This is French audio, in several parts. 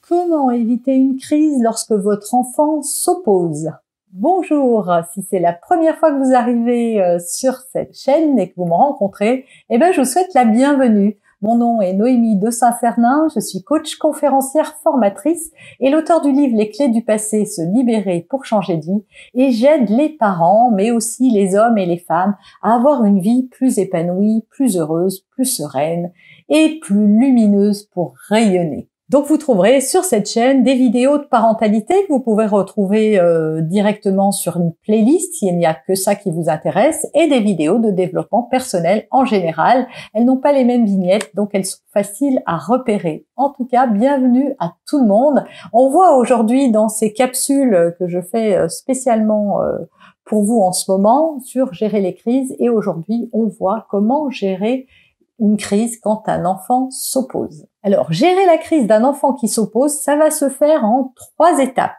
Comment éviter une crise lorsque votre enfant s'oppose? Bonjour, si c'est la première fois que vous arrivez sur cette chaîne et que vous me rencontrez, je vous souhaite la bienvenue. Mon nom est Noémie de Saint-Fernin, je suis coach, conférencière, formatrice et l'auteur du livre Les clés du passé, se libérer pour changer de vie, et j'aide les parents, mais aussi les hommes et les femmes à avoir une vie plus épanouie, plus heureuse, plus sereine et plus lumineuse pour rayonner. Donc vous trouverez sur cette chaîne des vidéos de parentalité que vous pouvez retrouver directement sur une playlist s'il n'y a que ça qui vous intéresse, et des vidéos de développement personnel en général. Elles n'ont pas les mêmes vignettes, donc elles sont faciles à repérer. En tout cas, bienvenue à tout le monde. On voit aujourd'hui dans ces capsules que je fais spécialement pour vous en ce moment sur gérer les crises, et aujourd'hui on voit comment gérer une crise quand un enfant s'oppose. Alors, gérer la crise d'un enfant qui s'oppose, ça va se faire en 3 étapes.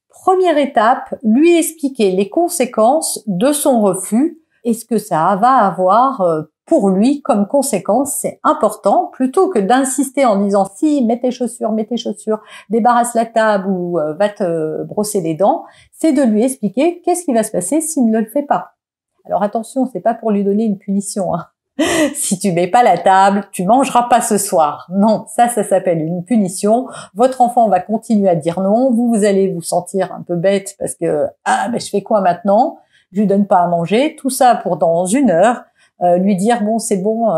Première étape, lui expliquer les conséquences de son refus et ce que ça va avoir pour lui comme conséquence. C'est important, plutôt que d'insister en disant « si, mets tes chaussures, débarrasse la table ou va te brosser les dents », c'est de lui expliquer qu'est-ce qui va se passer s'il ne le fait pas. Alors attention, c'est pas pour lui donner une punition, hein. Si tu mets pas la table, tu mangeras pas ce soir. Non, ça s'appelle une punition. Votre enfant va continuer à dire non. Vous allez vous sentir un peu bête parce que je fais quoi maintenant? Je lui donne pas à manger. Tout ça pour dans 1 heure lui dire bon c'est bon,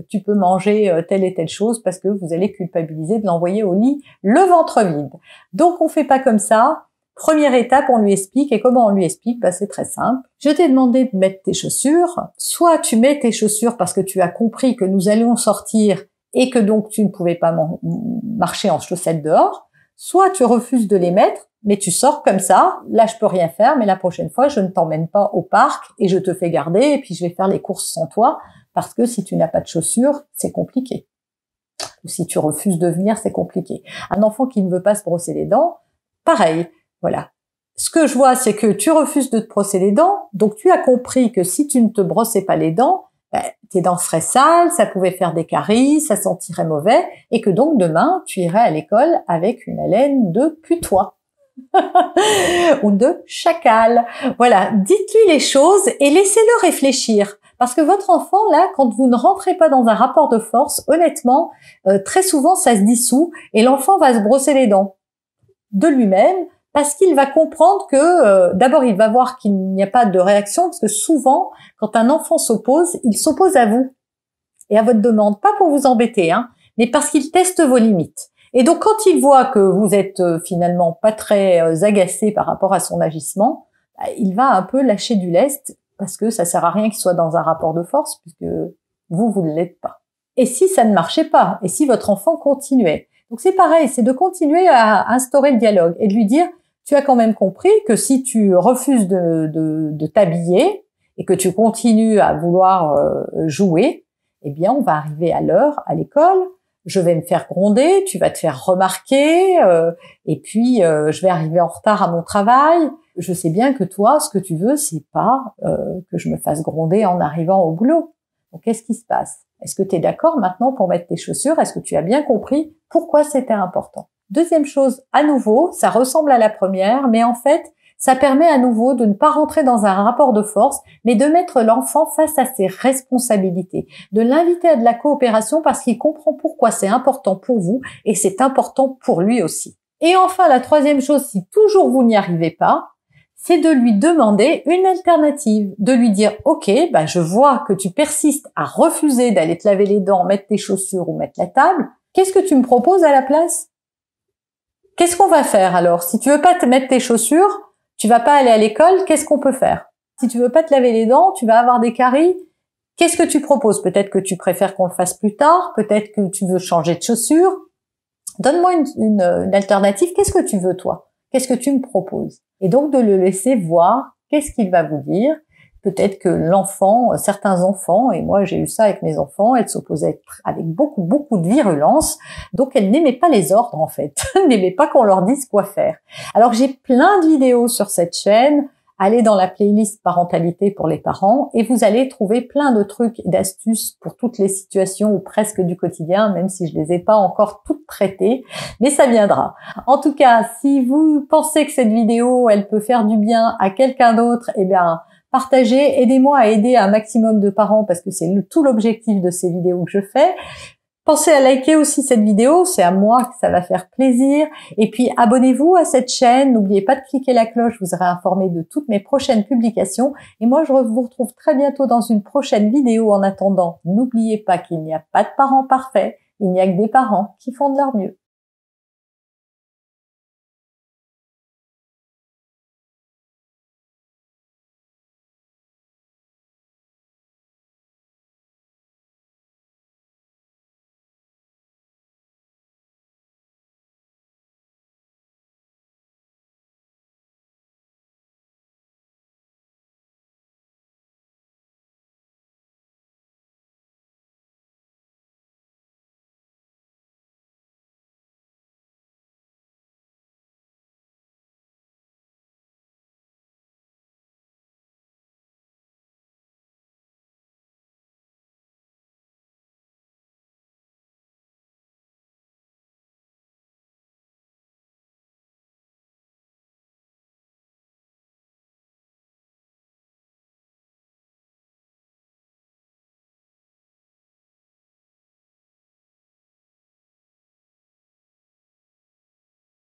tu peux manger telle et telle chose, parce que vous allez culpabiliser de l'envoyer au lit le ventre vide. Donc on fait pas comme ça. Première étape, on lui explique. Et comment on lui explique? C'est très simple. Je t'ai demandé de mettre tes chaussures. Soit tu mets tes chaussures parce que tu as compris que nous allions sortir et que donc tu ne pouvais pas marcher en chaussettes dehors. Soit tu refuses de les mettre, mais tu sors comme ça. Là, je peux rien faire, mais la prochaine fois, je ne t'emmène pas au parc et je te fais garder et puis je vais faire les courses sans toi, parce que si tu n'as pas de chaussures, c'est compliqué. Ou si tu refuses de venir, c'est compliqué. Un enfant qui ne veut pas se brosser les dents, pareil. Voilà. Ce que je vois, c'est que tu refuses de te brosser les dents, donc tu as compris que si tu ne te brossais pas les dents, tes dents seraient sales, ça pouvait faire des caries, ça sentirait mauvais, et que donc demain, tu irais à l'école avec une haleine de putois ou de chacal. Voilà, dites-lui les choses et laissez-le réfléchir. Parce que votre enfant, là, quand vous ne rentrez pas dans un rapport de force, honnêtement, très souvent, ça se dissout et l'enfant va se brosser les dents de lui-même, parce qu'il va comprendre que, d'abord, il va voir qu'il n'y a pas de réaction, parce que souvent, quand un enfant s'oppose, il s'oppose à vous et à votre demande, pas pour vous embêter, hein, mais parce qu'il teste vos limites. Et donc, quand il voit que vous êtes finalement pas très agacé par rapport à son agissement, il va un peu lâcher du lest, parce que ça sert à rien qu'il soit dans un rapport de force, puisque vous ne l'êtes pas. Et si ça ne marchait pas, et si votre enfant continuait, donc c'est pareil, c'est de continuer à instaurer le dialogue et de lui dire: tu as quand même compris que si tu refuses de t'habiller et que tu continues à vouloir jouer, eh bien on va arriver à l'heure à l'école, je vais me faire gronder, tu vas te faire remarquer, et puis je vais arriver en retard à mon travail. Je sais bien que toi, ce que tu veux, c'est pas que je me fasse gronder en arrivant au boulot. Donc qu'est-ce qui se passe? Est-ce que tu es d'accord maintenant pour mettre tes chaussures? Est-ce que tu as bien compris pourquoi c'était important? Deuxième chose, à nouveau, ça ressemble à la première, mais en fait, ça permet à nouveau de ne pas rentrer dans un rapport de force, mais de mettre l'enfant face à ses responsabilités, de l'inviter à de la coopération parce qu'il comprend pourquoi c'est important pour vous et c'est important pour lui aussi. Et enfin, la troisième chose, si toujours vous n'y arrivez pas, c'est de lui demander une alternative, de lui dire « Ok, je vois que tu persistes à refuser d'aller te laver les dents, mettre tes chaussures ou mettre la table. Qu'est-ce que tu me proposes à la place ? Qu'est-ce qu'on va faire alors? Si tu veux pas te mettre tes chaussures, tu vas pas aller à l'école, qu'est-ce qu'on peut faire? Si tu veux pas te laver les dents, tu vas avoir des caries. Qu'est-ce que tu proposes? Peut-être que tu préfères qu'on le fasse plus tard, peut-être que tu veux changer de chaussures. Donne-moi une alternative. Qu'est-ce que tu veux toi? Qu'est-ce que tu me proposes? Et donc de le laisser voir qu'est-ce qu'il va vous dire. Peut-être que l'enfant, certains enfants, et moi j'ai eu ça avec mes enfants, elles s'opposaient avec beaucoup de virulence, donc elles n'aimaient pas les ordres en fait, elles n'aimaient pas qu'on leur dise quoi faire. Alors j'ai plein de vidéos sur cette chaîne allez dans la playlist parentalité pour les parents et vous allez trouver plein de trucs et d'astuces pour toutes les situations ou presque du quotidien, même si je les ai pas encore toutes traitées, mais ça viendra. En tout cas, si vous pensez que cette vidéo, elle peut faire du bien à quelqu'un d'autre, eh bien, partagez, aidez-moi à aider un maximum de parents parce que c'est tout l'objectif de ces vidéos que je fais. Pensez à liker aussi cette vidéo, c'est à moi que ça va faire plaisir. Et puis abonnez-vous à cette chaîne, n'oubliez pas de cliquer la cloche, vous serez informé de toutes mes prochaines publications. Et moi, je vous retrouve très bientôt dans une prochaine vidéo. En attendant, n'oubliez pas qu'il n'y a pas de parents parfaits, il n'y a que des parents qui font de leur mieux.